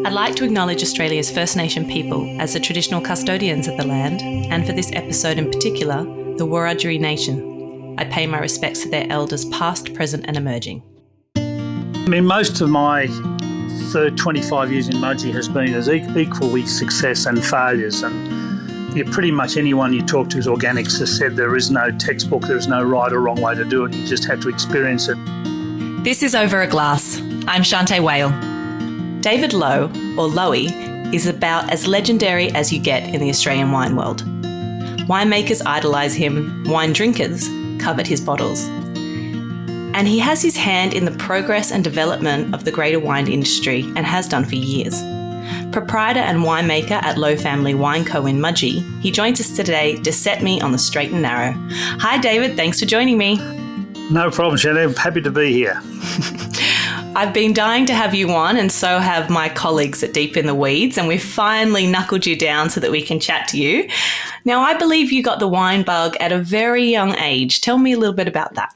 I'd like to acknowledge Australia's First Nation people as the traditional custodians of the land, and for this episode in particular, the Wiradjuri Nation. I pay my respects to their elders past, present and emerging. I mean, most of my 25 years in Mudgee has been as equally success and failures, and pretty much anyone you talk to who's organics has said there is no textbook, there is no right or wrong way to do it, you just have to experience it. This is Over a Glass. I'm Shanteh Wale. David Lowe, or Lowie, is about as legendary as you get in the Australian wine world. Winemakers idolise him, wine drinkers covet his bottles. And he has his hand in the progress and development of the greater wine industry and has done for years. Proprietor and winemaker at Lowe Family Wine Co in Mudgee, he joins us today to set me on the straight and narrow. Hi David, thanks for joining me. No problem, Shanteh. Happy to be here. I've been dying to have you on, and so have my colleagues at Deep in the Weeds, and we've finally knuckled you down so that we can chat to you. Now, I believe you got the wine bug at a very young age. Tell me a little bit about that.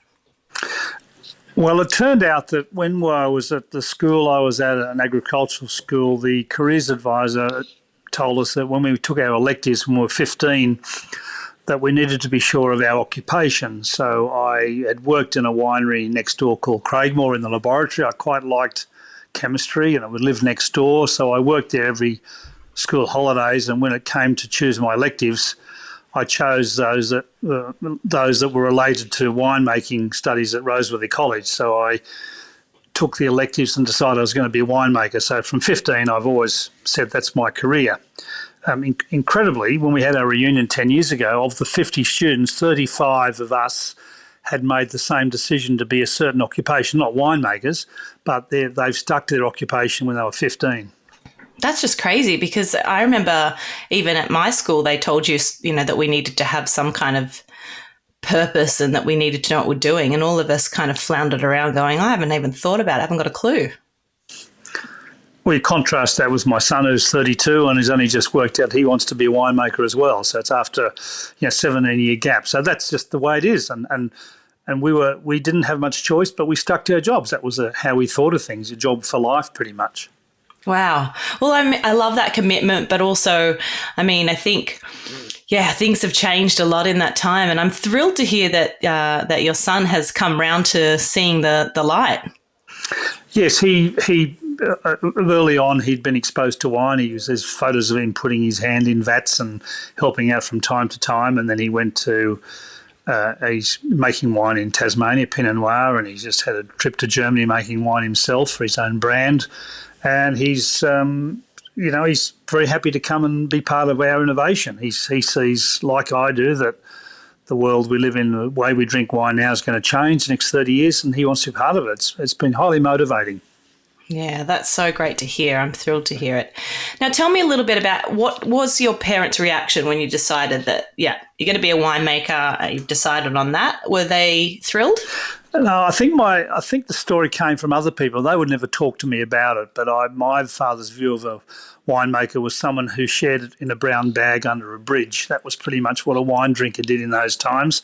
Well, it turned out that when I was at the school I was at, an agricultural school, the careers advisor told us that when we took our electives when we were 15, that we needed to be sure of our occupation. So I had worked in a winery next door called Craigmore in the laboratory. I quite liked chemistry and I would live next door. So I worked there every school holidays. And when it came to choose my electives, I chose those that were related to winemaking studies at Roseworthy College. So I took the electives and decided I was going to be a winemaker. So from 15, I've always said that's my career. Incredibly, when we had our reunion 10 years ago, of the 50 students, 35 of us had made the same decision to be a certain occupation, not winemakers, but they've stuck to their occupation when they were 15. That's just crazy, because I remember even at my school, they told you, that we needed to have some kind of purpose and that we needed to know what we're doing. And all of us kind of floundered around going, I haven't even thought about it. I haven't got a clue. We contrast that with my son who's 32 and he's only just worked out he wants to be a winemaker as well. So it's after 17-year gap. So that's just the way it is. And we didn't have much choice, but we stuck to our jobs. That was how we thought of things, a job for life pretty much. Wow. Well, I love that commitment, but also, I think, things have changed a lot in that time. And I'm thrilled to hear that your son has come round to seeing the light. Yes, he early on he'd been exposed to wine. There's photos of him putting his hand in vats and helping out from time to time. And then he went to he's making wine in Tasmania, Pinot Noir, and he's just had a trip to Germany making wine himself for his own brand. And he's he's very happy to come and be part of our innovation. He sees, like I do, that the world we live in, the way we drink wine now is going to change the next 30 years, and he wants to be part of it. It's been highly motivating. Yeah, that's so great to hear. I'm thrilled to hear it. Now, tell me a little bit about what was your parents' reaction when you decided that, you're going to be a winemaker, you've decided on that. Were they thrilled? No, I think the story came from other people. They would never talk to me about it, but my father's view of a winemaker was someone who shared it in a brown bag under a bridge. That was pretty much what a wine drinker did in those times.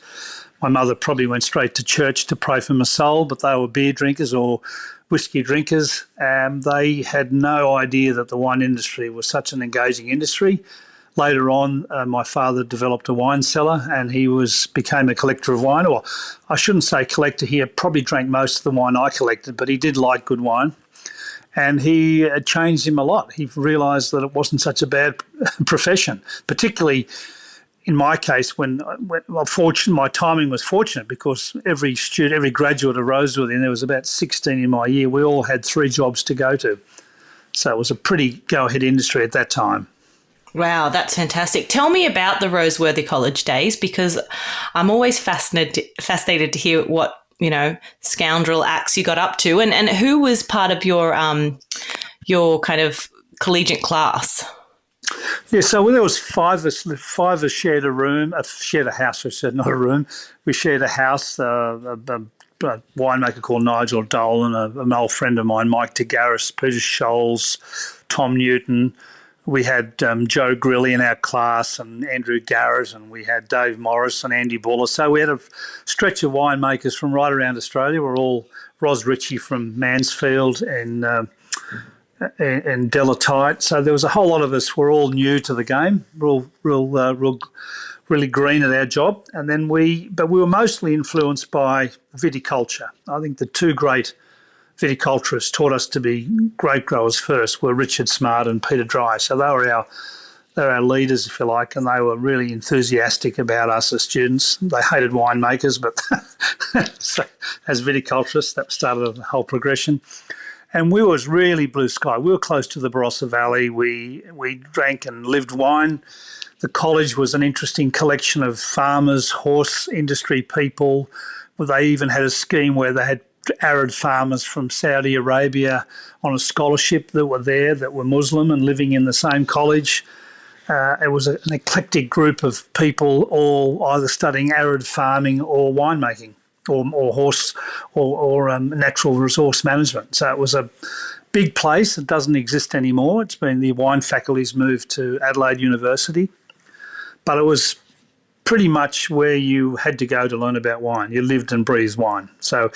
My mother probably went straight to church to pray for my soul, but they were beer drinkers or whiskey drinkers. They had no idea that the wine industry was such an engaging industry. Later on, my father developed a wine cellar and he became a collector of wine. Or I shouldn't say collector, he probably drank most of the wine I collected, but he did like good wine. And he changed him a lot. He realised that it wasn't such a bad profession, particularly in my case when my timing was fortunate, because every graduate of Roseworthy, and there was about 16 in my year, we all had 3 jobs to go to. So it was a pretty go-ahead industry at that time. Wow, that's fantastic. Tell me about the Roseworthy College days, because I'm always fascinated to hear what, scoundrel acts you got up to, and who was part of your kind of collegiate class. Yeah, so there was 5 of us shared a room, shared a house, I said, not a room. We shared a house, a winemaker called Nigel Dolan, an old friend of mine, Mike Tagaris, Peter Scholes, Tom Newton. We had Joe Grilly in our class and Andrew Garrett, and we had Dave Morris and Andy Buller. So we had a stretch of winemakers from right around Australia. We're all Ros Ritchie from Mansfield and and Delatite. So there was a whole lot of us were all new to the game, really green at our job. And then but we were mostly influenced by viticulture. I think the two great viticulturists taught us to be grape growers first were Richard Smart and Peter Dry. So they're our leaders, if you like, and they were really enthusiastic about us as students. They hated winemakers, but so, as viticulturists, that started the whole progression. And we was really blue sky. We were close to the Barossa Valley. We drank and lived wine. The college was an interesting collection of farmers, horse industry people. They even had a scheme where they had arid farmers from Saudi Arabia on a scholarship that were there, that were Muslim and living in the same college. It was an eclectic group of people, all either studying arid farming or winemaking, or horse or natural resource management. So it was a big place. It doesn't exist anymore. It's been the wine faculty's moved to Adelaide University, but it was pretty much where you had to go to learn about wine. You lived and breathed wine. So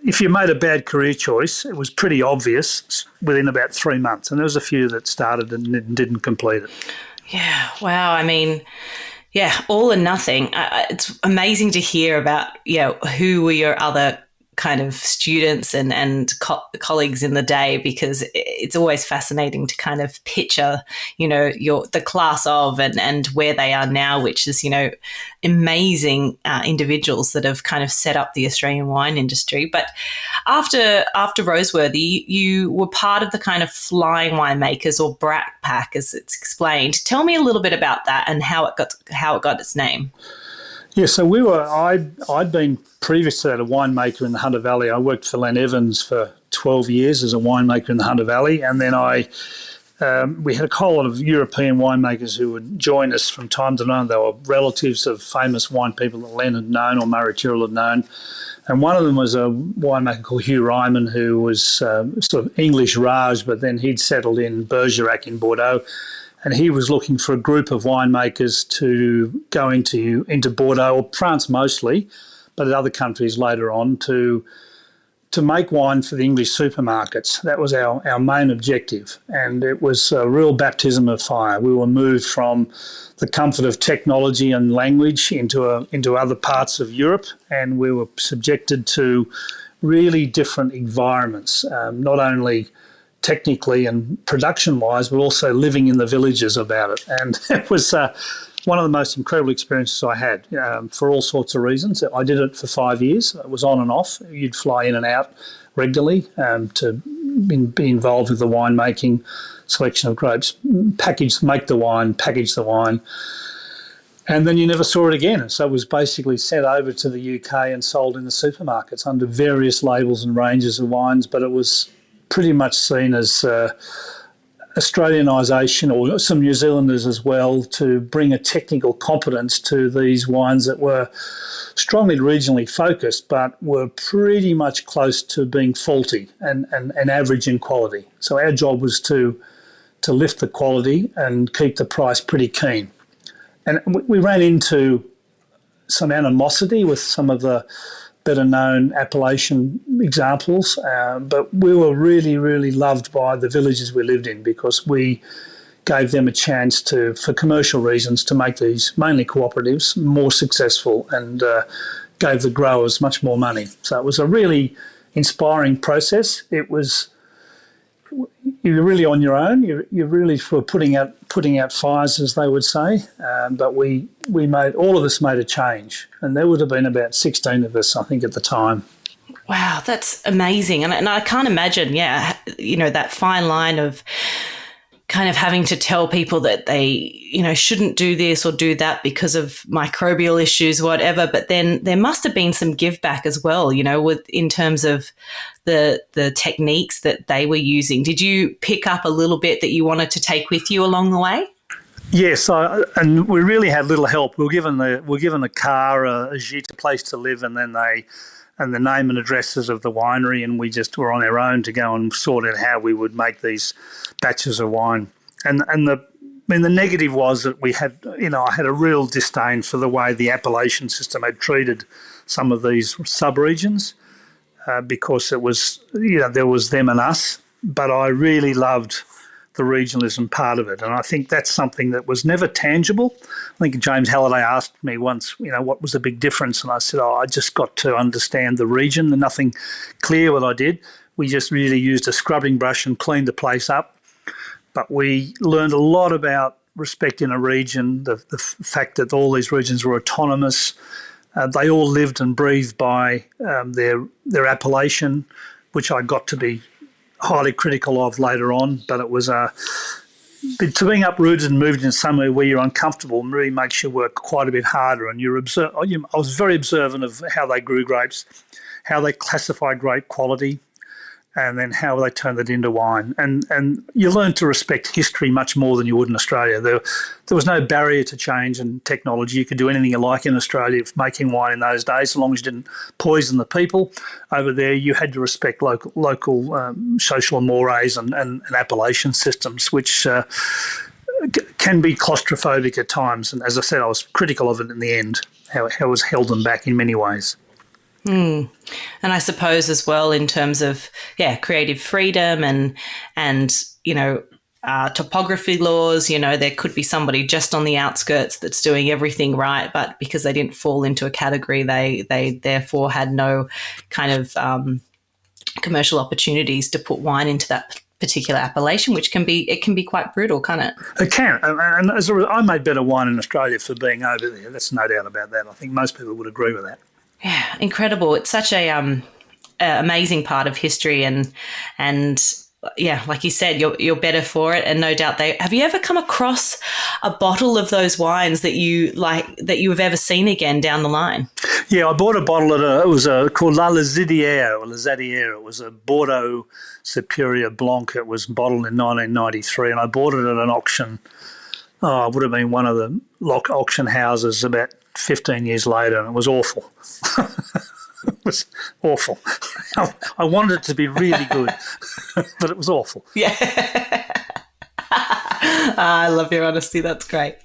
if you made a bad career choice, it was pretty obvious within about 3 months. And there was a few that started and didn't complete it. Yeah. Wow. I mean, yeah, all or nothing. It's amazing to hear about, who were your other kind of students and colleagues in the day, because it's always fascinating to kind of picture, the class of and where they are now, which is, amazing individuals that have kind of set up the Australian wine industry. But after Roseworthy, you were part of the kind of Flying Winemakers, or Brat Pack, as it's explained. Tell me a little bit about that and how it got its name. Yeah, so I'd been previous to that a winemaker in the Hunter Valley. I worked for Len Evans for 12 years as a winemaker in the Hunter Valley, and then we had a whole lot of European winemakers who would join us from time to time. They were relatives of famous wine people that Len had known or Murray Tyrrell had known. And one of them was a winemaker called Hugh Ryman, who was sort of English Raj, but then he'd settled in Bergerac in Bordeaux. And he was looking for a group of winemakers to go into Bordeaux, or France mostly, but in other countries later on, to make wine for the English supermarkets. That was our main objective. And it was a real baptism of fire. We were moved from the comfort of technology and language into other parts of Europe, and we were subjected to really different environments, not only technically and production-wise, but also living in the villages about it. And it was one of the most incredible experiences I had for all sorts of reasons. I did it for 5 years. It was on and off. You'd fly in and out regularly to be involved with the winemaking, selection of grapes, make the wine, package the wine, and then you never saw it again. So it was basically sent over to the UK and sold in the supermarkets under various labels and ranges of wines, but it was pretty much seen as Australianisation, or some New Zealanders as well, to bring a technical competence to these wines that were strongly regionally focused, but were pretty much close to being faulty and average in quality. So our job was to lift the quality and keep the price pretty keen. And we ran into some animosity with some of the better known appellation examples, but we were really, really loved by the villages we lived in, because we gave them a chance to, for commercial reasons, to make these mainly cooperatives more successful, and gave the growers much more money. So it was a really inspiring process. It was, you're really on your own. You really were putting out fires, as they would say. But we all of us made a change, and there would have been about 16 of us, I think, at the time. Wow, that's amazing, and I can't imagine, that fine line of kind of having to tell people that they, shouldn't do this or do that because of microbial issues, whatever. But then there must have been some give back as well, in terms of the techniques that they were using. Did you pick up a little bit that you wanted to take with you along the way? Yes, and we really had little help. We were given a car, a gîte, a place to live, and then the name and addresses of the winery, and we just were on our own to go and sort out how we would make these batches of wine. And the negative was that we had, I had a real disdain for the way the appellation system had treated some of these sub-regions, because it was, there was them and us, but I really loved the regionalism part of it. And I think that's something that was never tangible. I think James Halliday asked me once, what was the big difference? And I said, I just got to understand the region. And nothing clear what I did. We just really used a scrubbing brush and cleaned the place up. But we learned a lot about respect in a region, the fact that all these regions were autonomous. They all lived and breathed by their appellation, which I got to be highly critical of later on. But it was to being uprooted and moved in somewhere where you're uncomfortable really makes you work quite a bit harder. And I was very observant of how they grew grapes, how they classified grape quality, and then how they turned it into wine. And you learn to respect history much more than you would in Australia. There was no barrier to change and technology. You could do anything you like in Australia making wine in those days, as long as you didn't poison the people. Over there, you had to respect local social mores and appellation systems, which can be claustrophobic at times. And as I said, I was critical of it in the end, how it was held them back in many ways. And I suppose as well in terms of, creative freedom and topography laws, there could be somebody just on the outskirts that's doing everything right, but because they didn't fall into a category, they therefore had no kind of commercial opportunities to put wine into that particular appellation, which can be quite brutal, can't it? It can. And as a result, I made better wine in Australia for being over there. That's no doubt about that. I think most people would agree with that. Yeah, incredible. It's such a amazing part of history and like you said, you're better for it, and no doubt have you ever come across a bottle of those wines that you have ever seen again down the line? Yeah, I bought a bottle it was called La Lazadière or Lazadière. It was a Bordeaux Superior Blanc. It was bottled in 1993, and I bought it at an auction. It would have been one of the Locke auction houses about 15 years later, and it was awful. It was awful. I wanted it to be really good, but it was awful. Yeah. I love your honesty. That's great.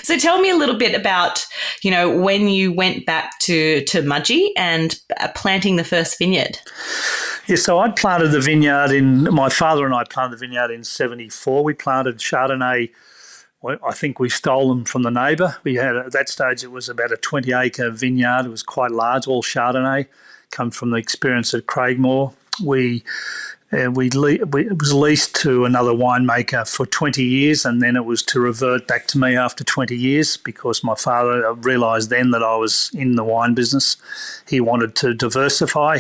So tell me a little bit about, when you went back to Mudgee and planting the first vineyard. Yeah, so my father and I planted the vineyard in 1974. We planted Chardonnay. I think we stole them from the neighbour. We had, at that stage, it was about a 20-acre vineyard. It was quite large, all Chardonnay, come from the experience at Craigmore. It was leased to another winemaker for 20 years, and then it was to revert back to me after 20 years because my father realised then that I was in the wine business. He wanted to diversify.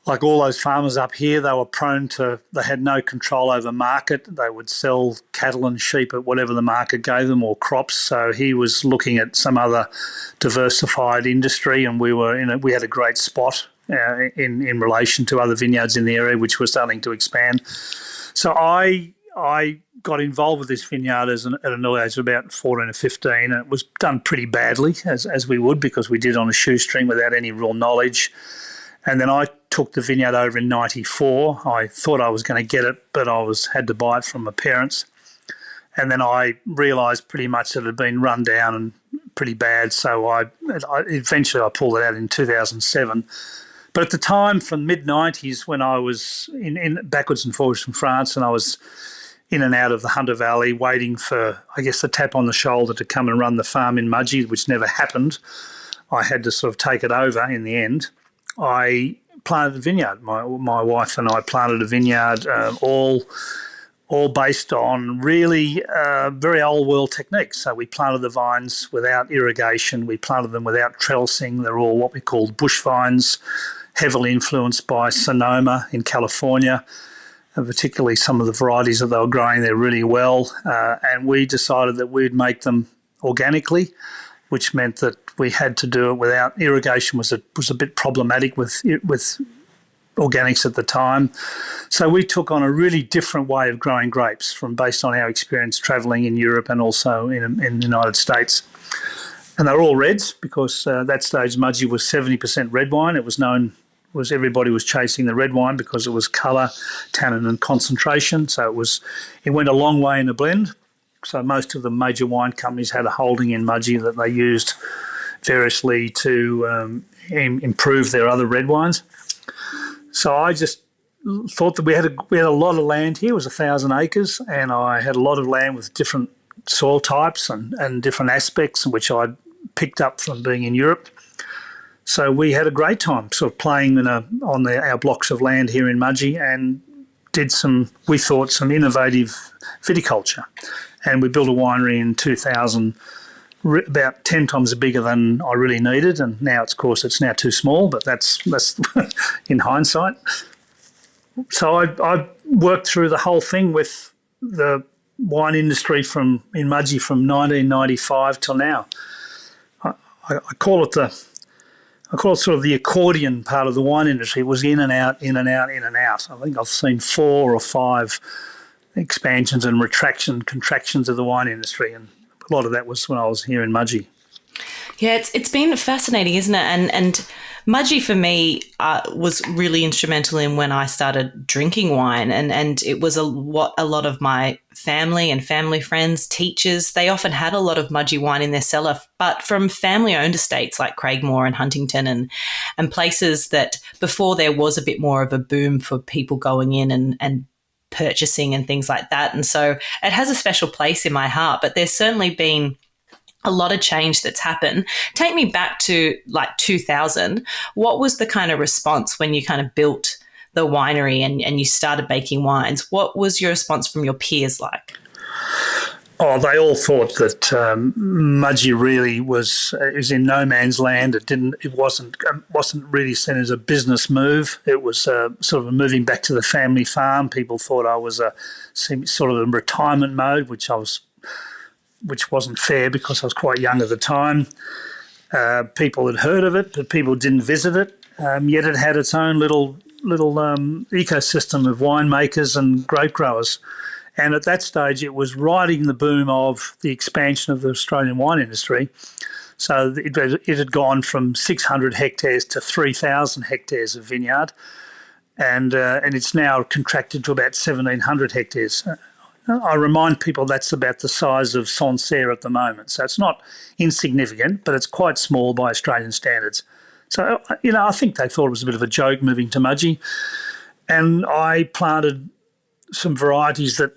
Like all those farmers up here, they had no control over market. They would sell cattle and sheep at whatever the market gave them or crops. So he was looking at some other diversified industry, and we had a great spot in relation to other vineyards in the area, which were starting to expand. So I got involved with this vineyard at an early age of about 14 or 15, and it was done pretty badly, as we would, because we did it on a shoestring without any real knowledge. And then I took the vineyard over in 94. I thought I was going to get it, but I had to buy it from my parents. And then I realised pretty much that it had been run down and pretty bad. So eventually I pulled it out in 2007. But at the time, from mid-90s, when I was in backwards and forwards from France, and I was in and out of the Hunter Valley waiting for, I guess, the tap on the shoulder to come and run the farm in Mudgee, which never happened, I had to sort of take it over in the end. I planted a vineyard. My wife and I planted a vineyard, all based on really very old world techniques. So we planted the vines without irrigation. We planted them without trellising. They're all what we call bush vines, heavily influenced by Sonoma in California, and particularly some of the varieties that they were growing there really well. And we decided that we'd make them organically, which meant that we had to do it without irrigation. Was a bit problematic with organics at the time. So we took on a really different way of growing grapes based on our experience travelling in Europe and also in the United States. And they were all reds because at that stage Mudgee was 70% red wine. It was known, everybody was chasing the red wine because it was colour, tannin and concentration. So it went a long way in a blend. So most of the major wine companies had a holding in Mudgee that they used variously to improve their other red wines. So I just thought that we had a lot of land here. It was 1,000 acres, and I had a lot of land with different soil types and different aspects, which I'd picked up from being in Europe. So we had a great time sort of playing on our blocks of land here in Mudgee, and did some innovative viticulture. And we built a winery in 2000, about 10 times bigger than I really needed, and now, of course, it's now too small, but that's in hindsight. So I worked through the whole thing with the wine industry in Mudgee from 1995 till now. I call it sort of the accordion part of the wine industry. It was in and out, in and out, in and out. I think I've seen 4 or 5 expansions and contractions of the wine industry, and a lot of that was when I was here in Mudgee. Yeah, it's been fascinating, isn't it? And Mudgee for me was really instrumental in when I started drinking wine, and it was what a lot of my family and family friends, teachers, they often had a lot of Mudgee wine in their cellar, but from family-owned estates like Craigmore and Huntington and places that before there was a bit more of a boom for people going in and purchasing and things like that. And so it has a special place in my heart, but there's certainly been a lot of change that's happened. Take me back to like 2000. What was the kind of response when you kind of built the winery and you started making wines? What was your response from your peers like? Oh, they all thought that Mudgee really was in no man's land. It wasn't really seen as a business move. It was sort of a moving back to the family farm. People thought I was sort of in retirement mode, which wasn't fair because I was quite young at the time. People had heard of it, but people didn't visit it. Yet it had its own little ecosystem of winemakers and grape growers. And at that stage, it was riding the boom of the expansion of the Australian wine industry. So it had gone from 600 hectares to 3,000 hectares of vineyard, and it's now contracted to about 1,700 hectares. I remind people that's about the size of Sancerre at the moment. So it's not insignificant, but it's quite small by Australian standards. So, I think they thought it was a bit of a joke moving to Mudgee. And I planted some varieties that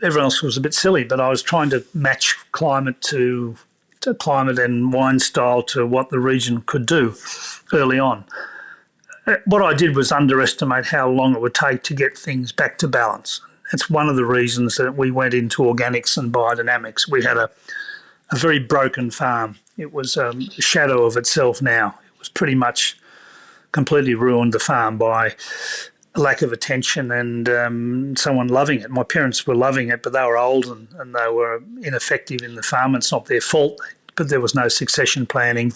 everyone else was a bit silly, but I was trying to match climate to climate and wine style to what the region could do early on. What I did was underestimate how long it would take to get things back to balance. It's one of the reasons that we went into organics and biodynamics. We had a very broken farm. It was a shadow of itself now. It was pretty much completely ruined, the farm, by lack of attention and someone loving it. My parents were loving it, but they were old and they were ineffective in the farm. It's not their fault, but there was no succession planning.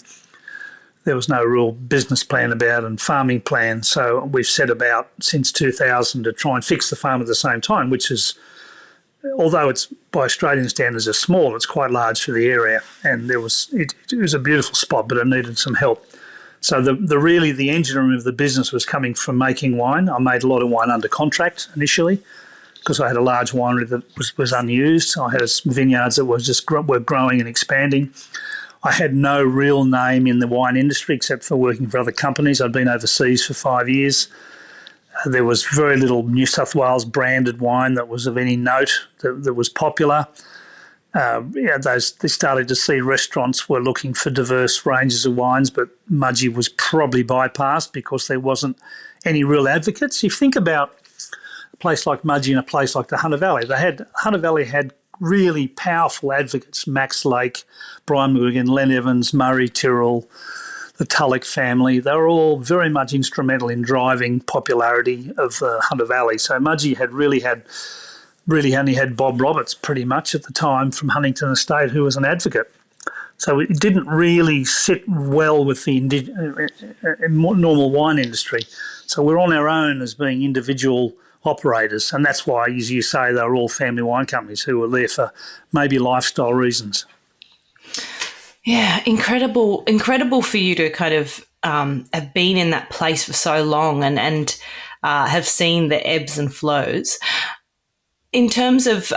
There was no real business plan about and farming plan. So we've set about since 2000 to try and fix the farm at the same time, which is, although it's by Australian standards is small, it's quite large for the area. And it was a beautiful spot, but it needed some help. So the engine room of the business was coming from making wine. I made a lot of wine under contract initially because I had a large winery that was unused. I had vineyards that were growing and expanding. I had no real name in the wine industry except for working for other companies. I'd been overseas for 5 years. There was very little New South Wales branded wine that was of any note that was popular. They started to see restaurants were looking for diverse ranges of wines, but Mudgee was probably bypassed because there wasn't any real advocates. You think about a place like Mudgee and a place like the Hunter Valley. Hunter Valley had really powerful advocates: Max Lake, Brian McGuigan, Len Evans, Murray Tyrrell, the Tulloch family. They were all very much instrumental in driving popularity of the Hunter Valley. So Mudgee really only had Bob Roberts pretty much at the time from Huntington Estate, who was an advocate. So it didn't really sit well with the normal wine industry. So we're on our own as being individual operators, and that's why, as you say, they were all family wine companies who were there for maybe lifestyle reasons. Yeah, incredible for you to kind of have been in that place for so long and have seen the ebbs and flows. In terms of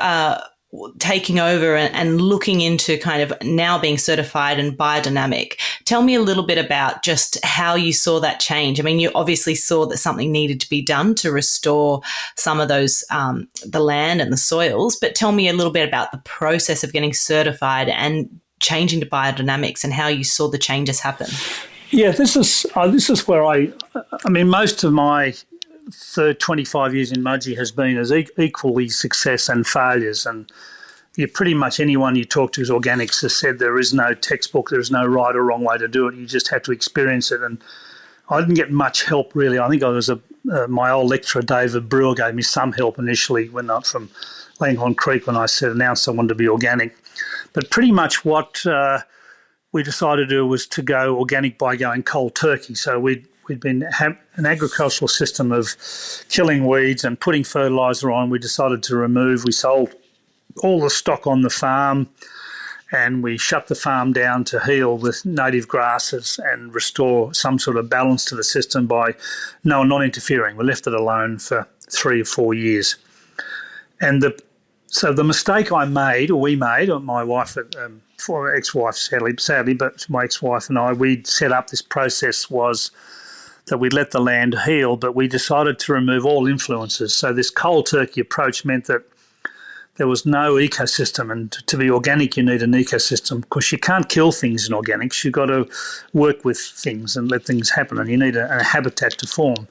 taking over and looking into kind of now being certified and biodynamic. Tell me a little bit about just how you saw that change. I mean, you obviously saw that something needed to be done to restore some of those, the land and the soils, but tell me a little bit about the process of getting certified and changing to biodynamics and how you saw the changes happen. Yeah, this is where I mean, most of my 25 years in Mudgee has been as equally success and failures. And pretty much anyone you talk to who's organics has said there is no textbook, there is no right or wrong way to do it. You just have to experience it. And I didn't get much help, really. I think I was my old lecturer, David Brewer, gave me some help initially when I from Langhorne Creek when I announced I wanted to be organic. But pretty much what we decided to do was to go organic by going cold turkey. So we'd been an agricultural system of killing weeds and putting fertiliser on. We decided to remove. We sold all the stock on the farm, and we shut the farm down to heal with native grasses and restore some sort of balance to the system by not interfering. We left it alone for 3 or 4 years. And so the mistake I made, or we made, or my wife, former ex-wife sadly, but my ex-wife and I, we'd set up this process was that we'd let the land heal, but we decided to remove all influences. So this cold turkey approach meant that there was no ecosystem, and to be organic you need an ecosystem because you can't kill things in organics. You've got to work with things and let things happen, and you need a habitat to form.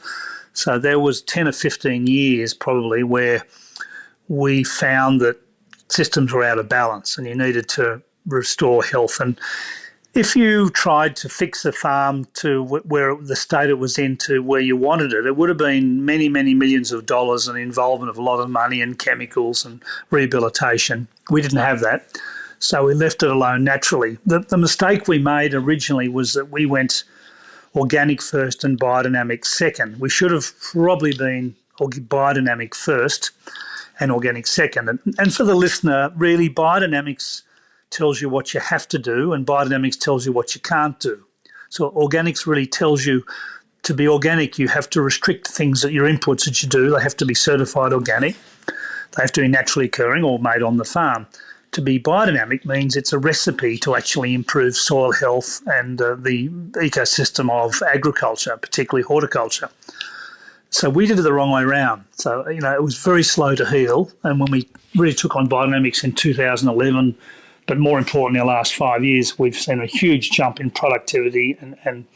So there was 10 or 15 years probably where we found that systems were out of balance and you needed to restore health. And if you tried to fix a farm to where the state it was in to where you wanted it, it would have been many, many millions of dollars and involvement of a lot of money and chemicals and rehabilitation. We didn't have that, so we left it alone naturally. The mistake we made originally was that we went organic first and biodynamic second. We should have probably been biodynamic first and organic second. And for the listener, really, biodynamics tells you what you have to do and biodynamics tells you what you can't do. So organics really tells you to be organic, you have to restrict things that your inputs that you do. They have to be certified organic. They have to be naturally occurring or made on the farm. To be biodynamic means it's a recipe to actually improve soil health and the ecosystem of agriculture, particularly horticulture. So we did it the wrong way around. So, it was very slow to heal. And when we really took on biodynamics in 2011, but more importantly, the last 5 years, we've seen a huge jump in productivity and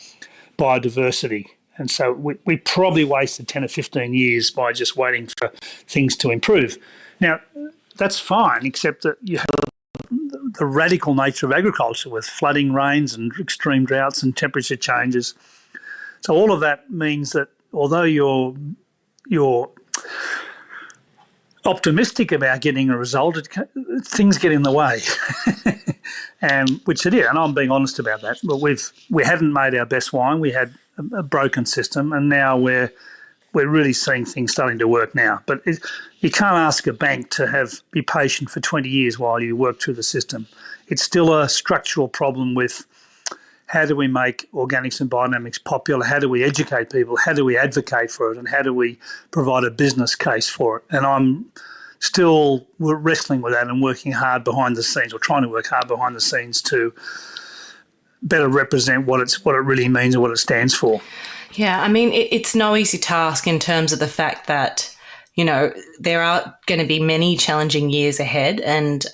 biodiversity. And so we probably wasted 10 or 15 years by just waiting for things to improve. Now, that's fine, except that you have the radical nature of agriculture with flooding rains and extreme droughts and temperature changes. So all of that means that although you're optimistic about getting a result, things get in the way, and which it did. And I'm being honest about that. But we hadn't made our best wine. We had a broken system, and now we're really seeing things starting to work now. But you can't ask a bank to be patient for 20 years while you work through the system. It's still a structural problem with how do we make organics and biodynamics popular? How do we educate people? How do we advocate for it? And how do we provide a business case for it? And I'm still wrestling with that and working hard behind the scenes, or trying to work hard behind the scenes to better represent what it really means and what it stands for. Yeah, I mean, it's no easy task in terms of the fact that, there are going to be many challenging years ahead, and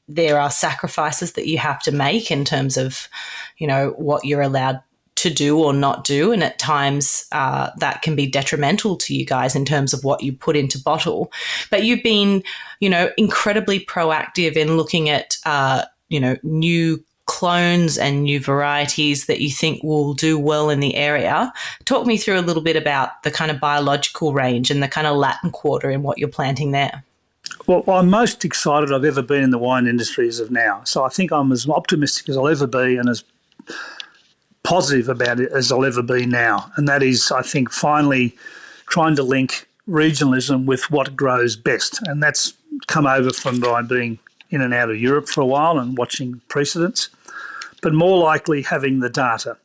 there are sacrifices that you have to make in terms of, what you're allowed to do or not do. And at times that can be detrimental to you guys in terms of what you put into bottle. But you've been, incredibly proactive in looking at, new clones and new varieties that you think will do well in the area. Talk me through a little bit about the kind of biological range and the kind of Latin quarter in what you're planting there. Well, I'm most excited I've ever been in the wine industry as of now. So I think I'm as optimistic as I'll ever be and as positive about it as I'll ever be now. And that is, I think, finally trying to link regionalism with what grows best. And that's come over from by being in and out of Europe for a while and watching precedents, but more likely having the data.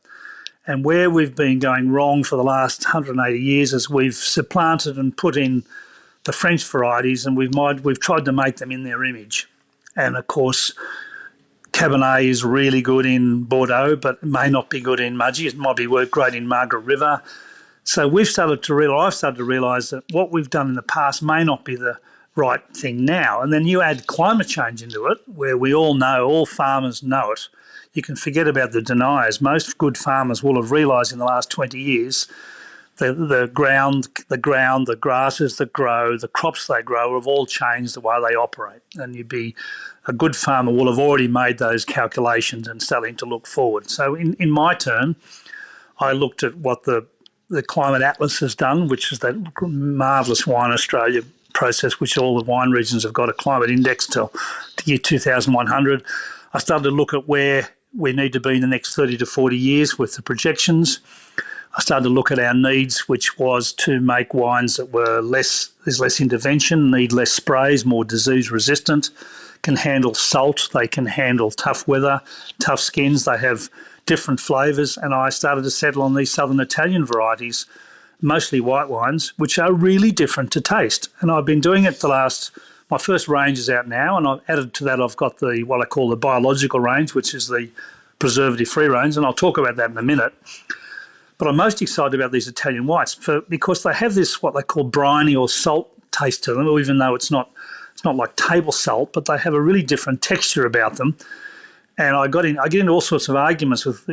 And where we've been going wrong for the last 180 years is we've supplanted and put in the French varieties, and we've tried to make them in their image. And of course, Cabernet is really good in Bordeaux, but it may not be good in Mudgee. It might be great in Margaret River. So I've started to realise that what we've done in the past may not be the right thing now. And then you add climate change into it, where we all know, all farmers know it. You can forget about the deniers. Most good farmers will have realised in the last 20 years the ground, the grasses that grow, the crops they grow have all changed the way they operate. And a good farmer will have already made those calculations and starting to look forward. So in my turn, I looked at what the Climate Atlas has done, which is that marvellous Wine Australia process, which all the wine regions have got a climate index till the year 2100. I started to look at where we need to be in the next 30 to 40 years with the projections. I started to look at our needs, which was to make wines that were there's less intervention, need less sprays, more disease resistant, can handle salt, they can handle tough weather, tough skins, they have different flavours. And I started to settle on these southern Italian varieties, mostly white wines, which are really different to taste. And I've been doing it my first range is out now, and I've added to that, I've got what I call the biological range, which is the preservative-free range, and I'll talk about that in a minute. But I'm most excited about these Italian whites because they have this, what they call briny or salt taste to them, even though it's not like table salt, but they have a really different texture about them. And I get into all sorts of arguments with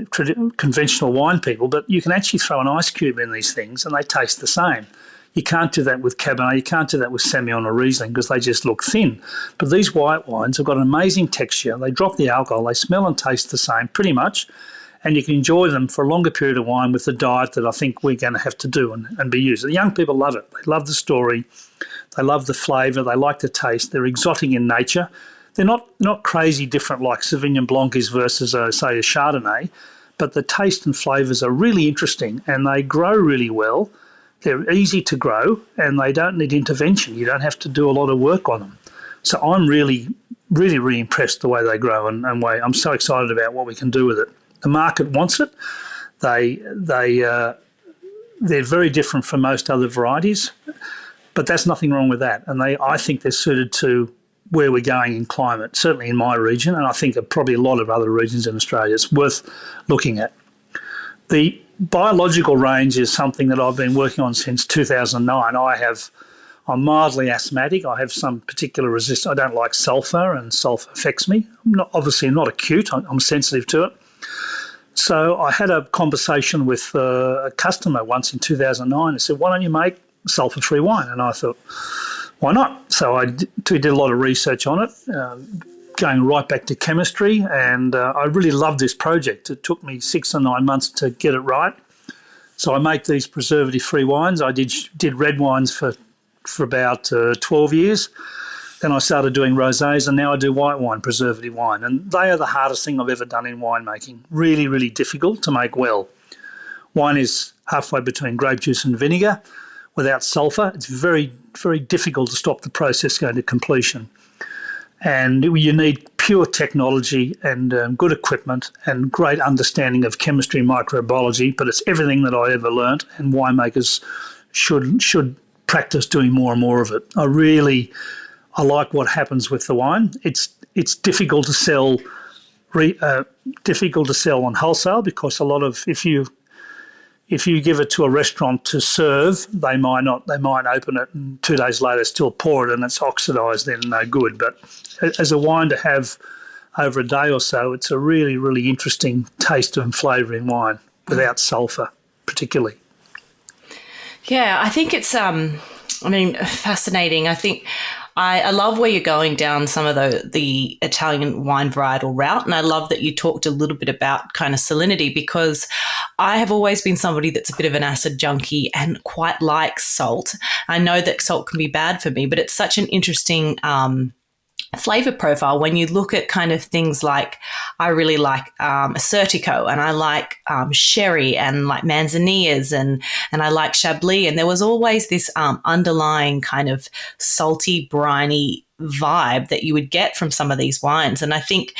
conventional wine people, but you can actually throw an ice cube in these things and they taste the same. You can't do that with Cabernet, you can't do that with Semillon or Riesling because they just look thin. But these white wines have got an amazing texture. They drop the alcohol, they smell and taste the same pretty much, and you can enjoy them for a longer period of time with the diet that I think we're going to have to do and be used. The young people love it. They love the story. They love the flavour. They like the taste. They're exotic in nature. They're not crazy different like Sauvignon Blanc is versus, say, a Chardonnay, but the taste and flavours are really interesting and they grow really well. They're easy to grow and they don't need intervention. You don't have to do a lot of work on them. So I'm really, really, really impressed the way they grow and I'm so excited about what we can do with it. The market wants it. They're very different from most other varieties, but there's nothing wrong with that. And I think they're suited to where we're going in climate, certainly in my region, and I think probably a lot of other regions in Australia. It's worth looking at. The biological range is something that I've been working on since 2009. I'm mildly asthmatic. I have some particular resistance. I don't like sulphur, and sulphur affects me. I'm not acute. I'm sensitive to it. So I had a conversation with a customer once in 2009. He said, why don't you make sulphur-free wine? And I thought, why not? So we did a lot of research on it, going right back to chemistry, and I really loved this project. It took me 6 or 9 months to get it right. So I make these preservative-free wines. I did red wines for about 12 years. Then I started doing rosés, and now I do white wine, preservative wine. And they are the hardest thing I've ever done in winemaking. Really, really difficult to make well. Wine is halfway between grape juice and vinegar. Without sulphur, it's very, very difficult to stop the process going to completion. And you need pure technology and good equipment and great understanding of chemistry and microbiology, but it's everything that I ever learnt, and winemakers should practice doing more and more of it. I like what happens with the wine. It's difficult to sell on wholesale because a lot of if you give it to a restaurant to serve, they might open it and 2 days later still pour it and it's oxidised, then no good. But as a wine to have over a day or so, it's a really, really interesting taste and flavour in wine without sulphur particularly. Yeah, I think it's fascinating. I think I love where you're going down some of the Italian wine varietal route, and I love that you talked a little bit about kind of salinity, because I have always been somebody that's a bit of an acid junkie and quite likes salt. I know that salt can be bad for me, but it's such an interesting flavor profile when you look at kind of things like, I really like Assyrtiko, and I like sherry and like manzanillas, and I like Chablis, and there was always this underlying kind of salty, briny vibe that you would get from some of these wines. And I think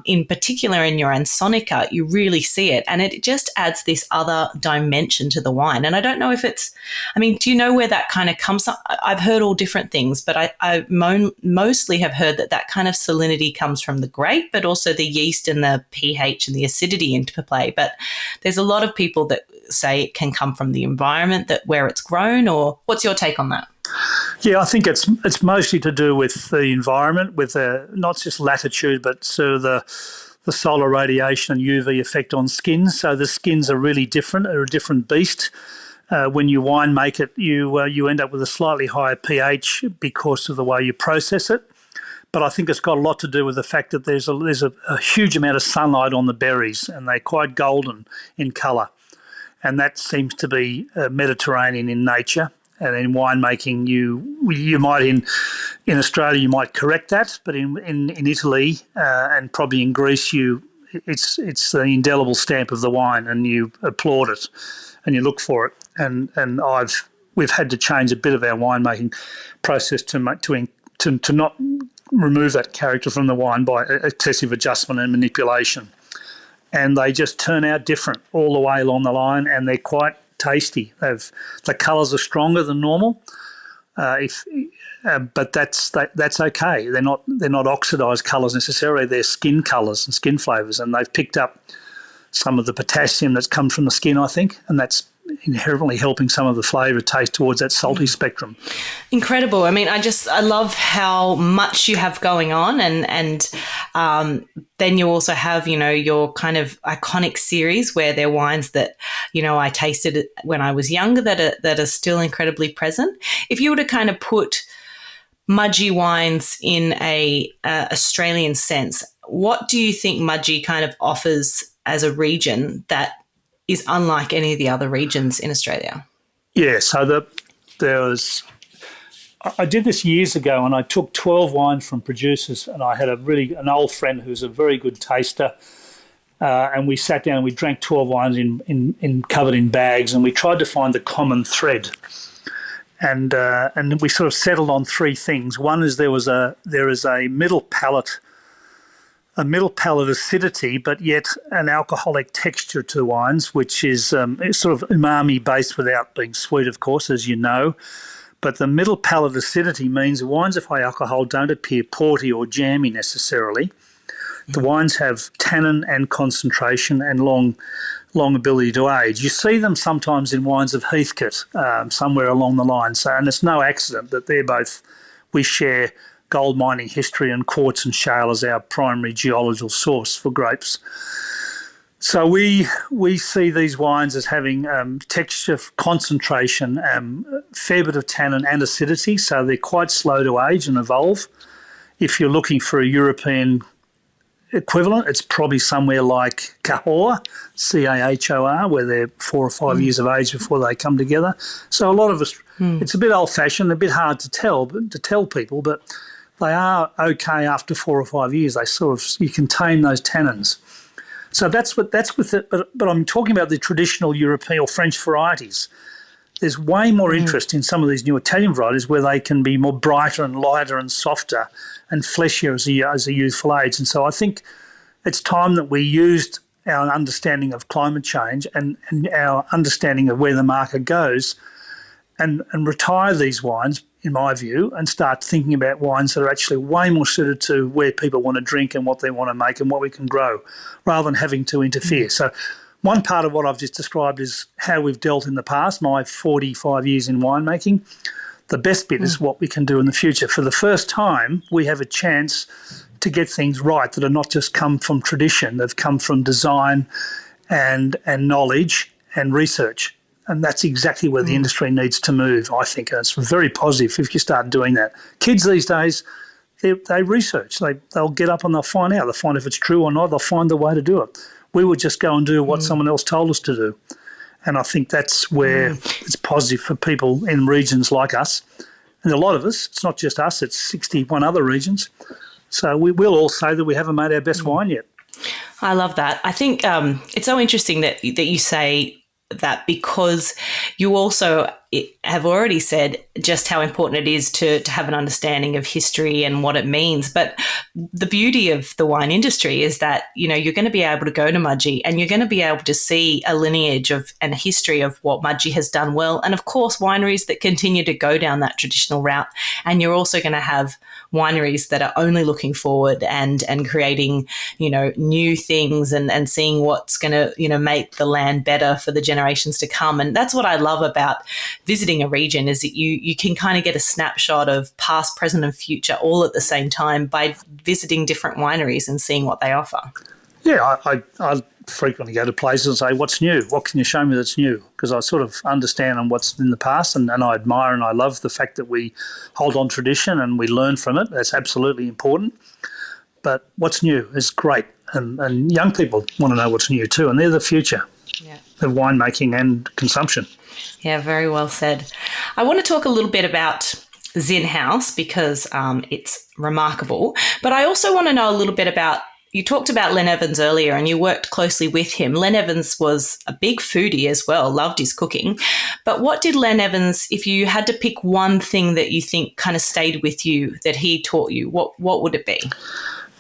in particular in your Ansonica, you really see it. And it just adds this other dimension to the wine. And I don't know if do you know where that kind of comes from? I've heard all different things, but I mostly have heard that kind of salinity comes from the grape, but also the yeast and the pH and the acidity into play. But there's a lot of people that say it can come from the environment where it's grown, or what's your take on that? Yeah, I think it's mostly to do with the environment, with not just latitude, but sort of the solar radiation and UV effect on skins. So the skins are really different; they're a different beast. When you wine make it, you end up with a slightly higher pH because of the way you process it. But I think it's got a lot to do with the fact that there's a huge amount of sunlight on the berries, and they're quite golden in colour, and that seems to be Mediterranean in nature. And in winemaking, you might in Australia you might correct that, but in Italy and probably in Greece it's the indelible stamp of the wine, and you applaud it and you look for it. And we've had to change a bit of our winemaking process to not remove that character from the wine by excessive adjustment and manipulation. And they just turn out different all the way along the line, and they're quite tasty. The colours are stronger than normal, but that's okay. They're not oxidised colours necessarily. They're skin colours and skin flavours, and they've picked up some of the potassium that's come from the skin, I think, and that's inherently helping some of the flavour taste towards that salty spectrum. Incredible. I mean, I love how much you have going on, and then you also have, your kind of iconic series where they're wines that, I tasted when I was younger that are still incredibly present. If you were to kind of put Mudgee wines in a Australian sense, what do you think Mudgee kind of offers as a region that is unlike any of the other regions in Australia? Yeah, so I did this years ago, and I took 12 wines from producers, and I had an old friend who's a very good taster, and we sat down and we drank 12 wines covered in bags, and we tried to find the common thread. And we sort of settled on three things. One is there is a middle palate acidity, but yet an alcoholic texture to wines, which is sort of umami based without being sweet, of course, as you know. But the middle palate acidity means wines of high alcohol don't appear porty or jammy necessarily. The wines have tannin and concentration and long ability to age. You see them sometimes in wines of Heathcote, somewhere along the line. So, and it's no accident that we share gold mining history and quartz and shale as our primary geological source for grapes. So we see these wines as having texture, concentration, fair bit of tannin and acidity, so they're quite slow to age and evolve. If you're looking for a European equivalent, it's probably somewhere like Cahors, Cahor, where they're 4 or 5 years of age before they come together. So a lot of us, it's a bit old-fashioned, a bit hard to tell people, but they are okay after 4 or 5 years. You can tame those tannins. So that's with it. But I'm talking about the traditional European or French varieties. There's way more interest in some of these new Italian varieties where they can be more brighter and lighter and softer and fleshier as a youthful age. And so I think it's time that we used our understanding of climate change and our understanding of where the market goes and retire these wines, in my view, and start thinking about wines that are actually way more suited to where people want to drink and what they want to make and what we can grow, rather than having to interfere. So one part of what I've just described is how we've dealt in the past, my 45 years in winemaking. The best bit is what we can do in the future. For the first time, we have a chance to get things right that are not just come from tradition, they've come from design and knowledge and research. And that's exactly where the industry needs to move, I think. And it's very positive if you start doing that. Kids these days, they research. They'll get up and they'll find out. They'll find if it's true or not. They'll find the way to do it. We would just go and do what someone else told us to do. And I think that's where it's positive for people in regions like us. And a lot of us, it's not just us, it's 61 other regions. So we will all say that we haven't made our best wine yet. I love that. I think it's so interesting that you say that, because you also have already said just how important it is to have an understanding of history and what it means. But the beauty of the wine industry is that, you're going to be able to go to Mudgee and you're going to be able to see a lineage and a history of what Mudgee has done well. And of course, wineries that continue to go down that traditional route. And you're also going to have wineries that are only looking forward and creating, new things and seeing what's going to, make the land better for the generations to come. And that's what I love about visiting a region, is that you can kind of get a snapshot of past, present and future all at the same time by visiting different wineries and seeing what they offer. Yeah, I frequently go to places and say, what's new? What can you show me that's new? Because I sort of understand on what's in the past, and I admire and I love the fact that we hold on tradition and we learn from it. That's absolutely important. But what's new is great. And young people want to know what's new too, and they're the future of winemaking and consumption. Yeah, very well said. I want to talk a little bit about Zin House because it's remarkable. But I also want to know a little bit about, you talked about Len Evans earlier and you worked closely with him. Len Evans was a big foodie as well, loved his cooking. But what did Len Evans, if you had to pick one thing that you think kind of stayed with you that he taught you, what would it be?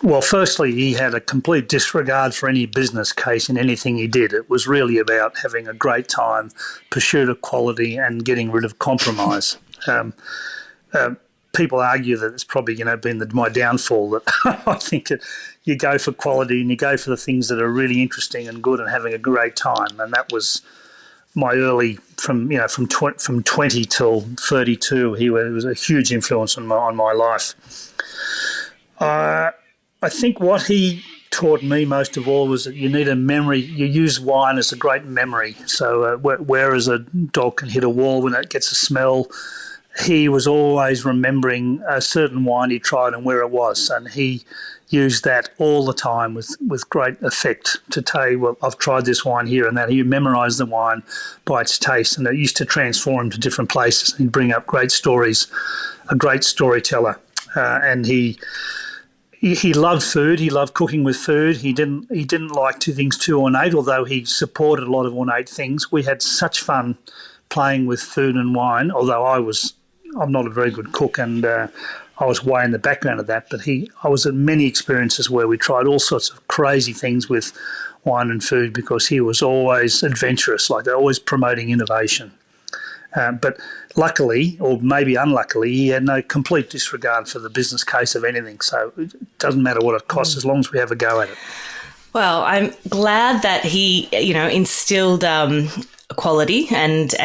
Well, firstly, he had a complete disregard for any business case in anything he did. It was really about having a great time, pursuit of quality and getting rid of compromise. People argue that it's probably been my downfall, that I think that you go for quality and you go for the things that are really interesting and good and having a great time. And that was my early, from 20 till 32, he was a huge influence on my life. I think what he taught me most of all was that you need a memory. You use wine as a great memory. So whereas a dog can hit a wall when it gets a smell, he was always remembering a certain wine he tried and where it was. And he used that all the time with great effect to tell you, well, I've tried this wine here and that. He memorised the wine by its taste, and it used to transform him to different places. He'd bring up great stories, a great storyteller. And he loved food. He loved cooking with food. He didn't like things too ornate, although he supported a lot of ornate things. We had such fun playing with food and wine, although I'm not a very good cook, and I was way in the background of that. But I was at many experiences where we tried all sorts of crazy things with wine and food, because he was always adventurous, like they're always promoting innovation. But luckily, or maybe unluckily, he had no complete disregard for the business case of anything. So it doesn't matter what it costs as long as we have a go at it. Well, I'm glad that he, instilled quality and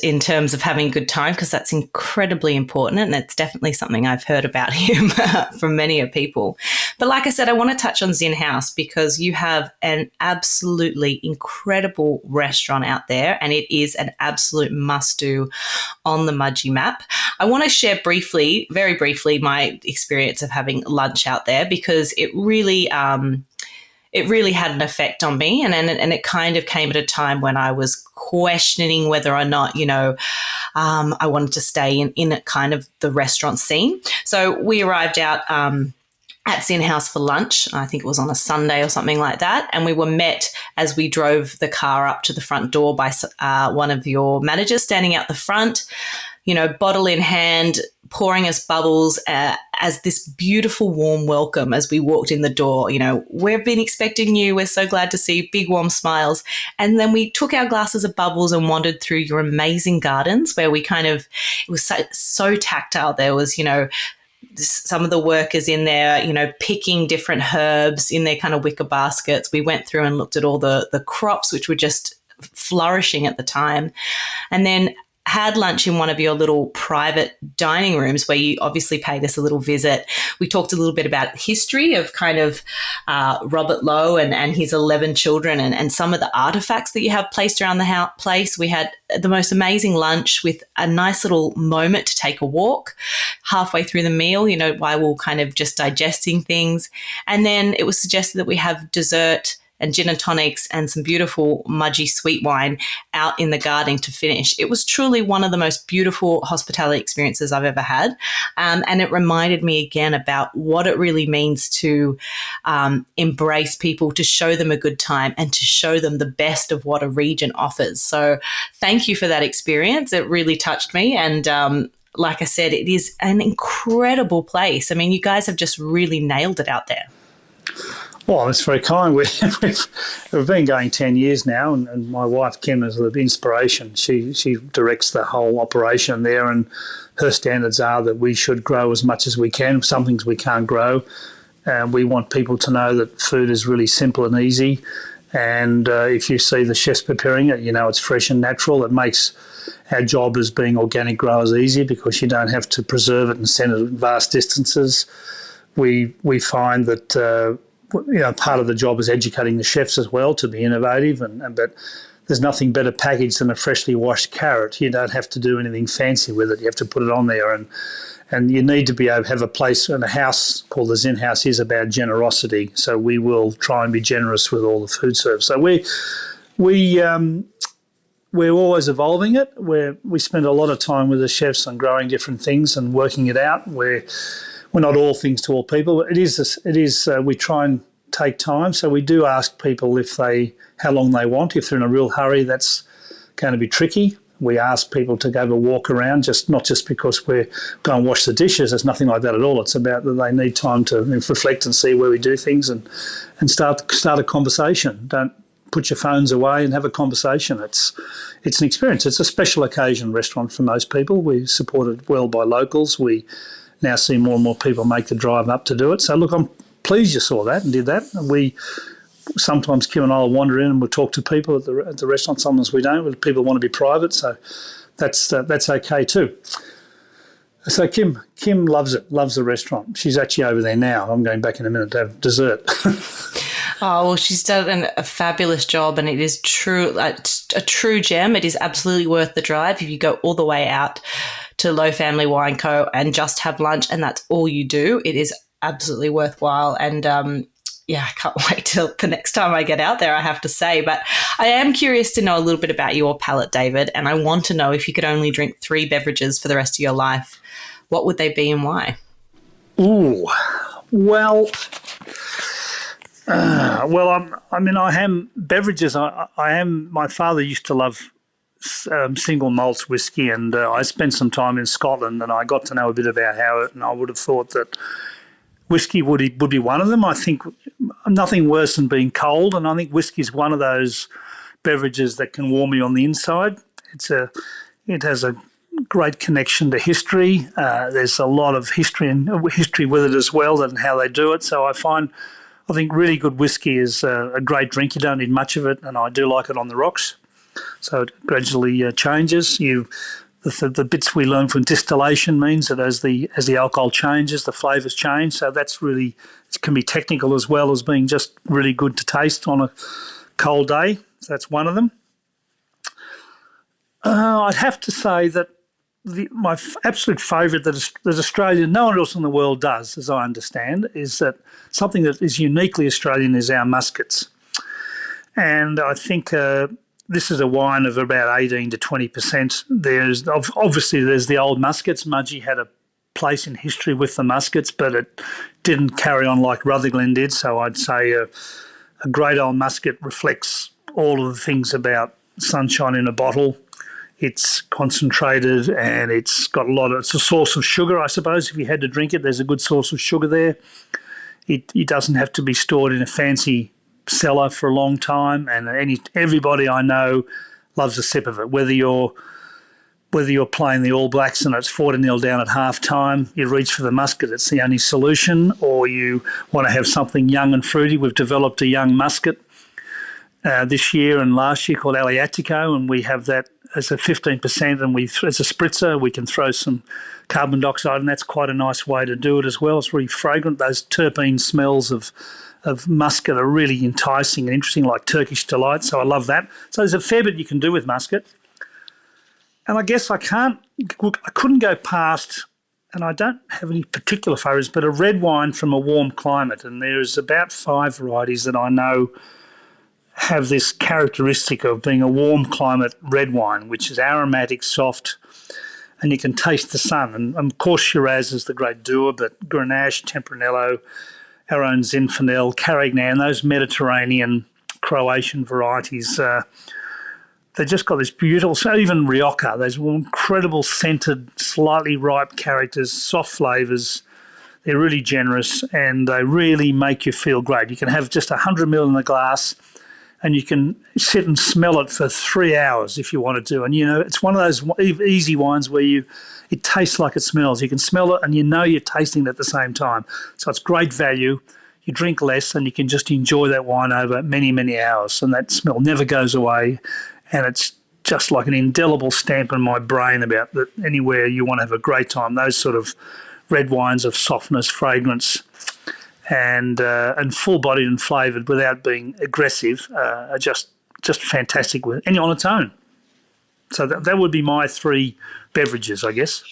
in terms of having a good time, because that's incredibly important, and it's definitely something I've heard about him from many people. But like I said, I want to touch on Zin House because you have an absolutely incredible restaurant out there, and it is an absolute must-do on the Mudgee map. I want to share very briefly, my experience of having lunch out there, because it really had an effect on me, and it kind of came at a time when I was questioning whether or not, I wanted to stay in kind of the restaurant scene. So we arrived out at Zin House for lunch. I think it was on a Sunday or something like that. And we were met as we drove the car up to the front door by one of your managers standing out the front, bottle in hand, pouring us bubbles as this beautiful warm welcome as we walked in the door. We've been expecting you. We're so glad to see you. Big warm smiles. And then we took our glasses of bubbles and wandered through your amazing gardens where it was so tactile. There was, some of the workers in there, picking different herbs in their kind of wicker baskets. We went through and looked at all the crops, which were just flourishing at the time. And then had lunch in one of your little private dining rooms where you obviously paid us a little visit. We talked a little bit about the history of kind of Robert Lowe and his 11 children and some of the artifacts that you have placed around the place. We had the most amazing lunch with a nice little moment to take a walk halfway through the meal, while we're kind of just digesting things. And then it was suggested that we have dessert and gin and tonics and some beautiful Mudgee sweet wine out in the garden to finish. It was truly one of the most beautiful hospitality experiences I've ever had. And it reminded me again about what it really means to embrace people, to show them a good time and to show them the best of what a region offers. So thank you for that experience. It really touched me. And like I said, it is an incredible place. I mean, you guys have just really nailed it out there. Well, that's very kind. We've been going 10 years now, and my wife, Kim, is the inspiration. She directs the whole operation there, and her standards are that we should grow as much as we can. Some things we can't grow. We want people to know that food is really simple and easy. And if you see the chefs preparing it, you know it's fresh and natural. It makes our job as being organic growers easy because you don't have to preserve it and send it vast distances. We find that part of the job is educating the chefs as well to be innovative, but there's nothing better packaged than a freshly washed carrot. You don't have to do anything fancy with it. You have to put it on there, and you need to be able to have a place, and a house called the Zen House is about generosity. So we will try and be generous with all the food service. So we're always evolving it. We spend a lot of time with the chefs on growing different things and working it out. We're not all things to all people. It is. We try and take time. So we do ask people how long they want. If they're in a real hurry, that's going to be tricky. We ask people to go have a walk around, not just because we're going to wash the dishes. There's nothing like that at all. It's about that they need time to reflect and see where we do things and start a conversation. Don't put your phones away and have a conversation. It's an experience. It's a special occasion restaurant for most people. We're supported well by locals. We now see more and more people make the drive up to do it. So, look, I'm pleased you saw that and did that. Sometimes Kim and I will wander in and we'll talk to people at the restaurant. Sometimes we don't. But people want to be private, so that's okay too. So Kim loves it, loves the restaurant. She's actually over there now. I'm going back in a minute to have dessert. Oh, well, she's done a fabulous job, and it is a true gem. It is absolutely worth the drive if you go all the way out to Lowe Family Wine Co. and just have lunch, and that's all you do. It is absolutely worthwhile, and I can't wait till the next time I get out there, I have to say. But I am curious to know a little bit about your palate, David, and I want to know if you could only drink 3 beverages for the rest of your life, what would they be and why? Ooh, well, I am beverages. My father used to love single malts whiskey, and I spent some time in Scotland, and I got to know a bit about how it. And I would have thought that whiskey would be one of them. I think nothing worse than being cold, and I think whiskey is one of those beverages that can warm you on the inside. It has a great connection to history. There's a lot of history with it as well, and how they do it. So I think really good whiskey is a great drink. You don't need much of it, and I do like it on the rocks. So it gradually changes. The bits we learn from distillation means that as the alcohol changes, the flavours change. So that's really, it can be technical as well as being just really good to taste on a cold day. So that's one of them. I'd have to say that my absolute favourite that Australia, no one else in the world does, as I understand, is that something that is uniquely Australian is our muskets. And I think this is a wine of about 18 to 20%. There's the old muskets. Mudgee had a place in history with the muskets, but it didn't carry on like Rutherglen did. So I'd say a great old musket reflects all of the things about sunshine in a bottle. It's concentrated and it's a source of sugar, I suppose. If you had to drink it, there's a good source of sugar there. It doesn't have to be stored in a fancy cellar for a long time, and everybody I know loves a sip of it. Whether you're playing the All Blacks and it's 40-0 down at half time, you reach for the musket, it's the only solution, or you want to have something young and fruity. We've developed a young musket this year and last year called Aleatico, and we have that as a 15%, and as a spritzer we can throw some carbon dioxide, and that's quite a nice way to do it as well. It's really fragrant. Those terpene smells of musket are really enticing and interesting, like Turkish delight, so I love that. So there's a fair bit you can do with musket. And I guess I couldn't go past, and I don't have any particular favourites, but a red wine from a warm climate, and there's about 5 varieties that I know have this characteristic of being a warm climate red wine, which is aromatic, soft, and you can taste the sun. And of course, Shiraz is the great doer, but Grenache, Tempranillo, our own Zinfandel, Carignan, those Mediterranean Croatian varieties, they've just got this beautiful, so even Rioja, those incredible scented, slightly ripe characters, soft flavours. They're really generous and they really make you feel great. You can have just 100 ml in a glass and you can sit and smell it for 3 hours if you wanted to. And, it's one of those easy wines where it tastes like it smells. You can smell it and you're tasting it at the same time. So it's great value. You drink less and you can just enjoy that wine over many, many hours. And that smell never goes away. And it's just like an indelible stamp in my brain about that anywhere you want to have a great time. Those sort of red wines of softness, fragrance, and full-bodied and flavoured without being aggressive are just fantastic and on its own. So that would be my 3 beverages, I guess.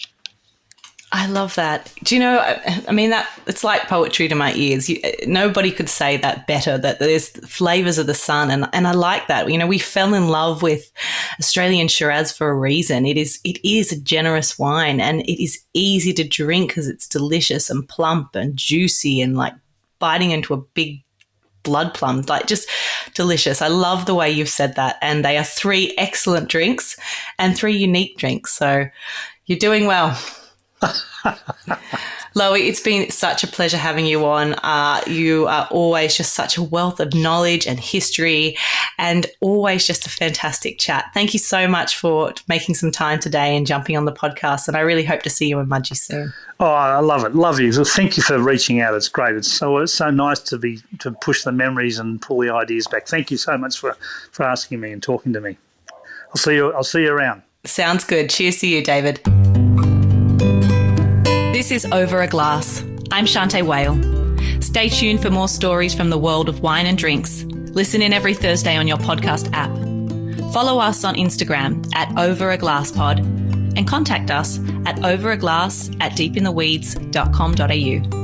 I love that. Do you know, I mean, that it's like poetry to my ears. Nobody could say that better, that there's flavours of the sun. And I like that. We fell in love with Australian Shiraz for a reason. It is a generous wine and it is easy to drink because it's delicious and plump and juicy and like biting into a big blood plum, like just delicious. I love the way you've said that. And they are 3 excellent drinks and 3 unique drinks. So you're doing well. Lowie, it's been such a pleasure having you on. You are always just such a wealth of knowledge and history and always just a fantastic chat. Thank you so much for making some time today and jumping on the podcast, and I really hope to see you in Mudgee soon. Oh, I love it. Love you. So thank you for reaching out. It's great. It's so nice to push the memories and pull the ideas back. Thank you so much for asking me and talking to me. I'll see you around. Sounds good. Cheers to you, David. This is Over a Glass. I'm Shanteh Wale. Stay tuned for more stories from the world of wine and drinks. Listen in every Thursday on your podcast app. Follow us on Instagram at overaglasspod and contact us at overaglass@deepintheweeds.com.au.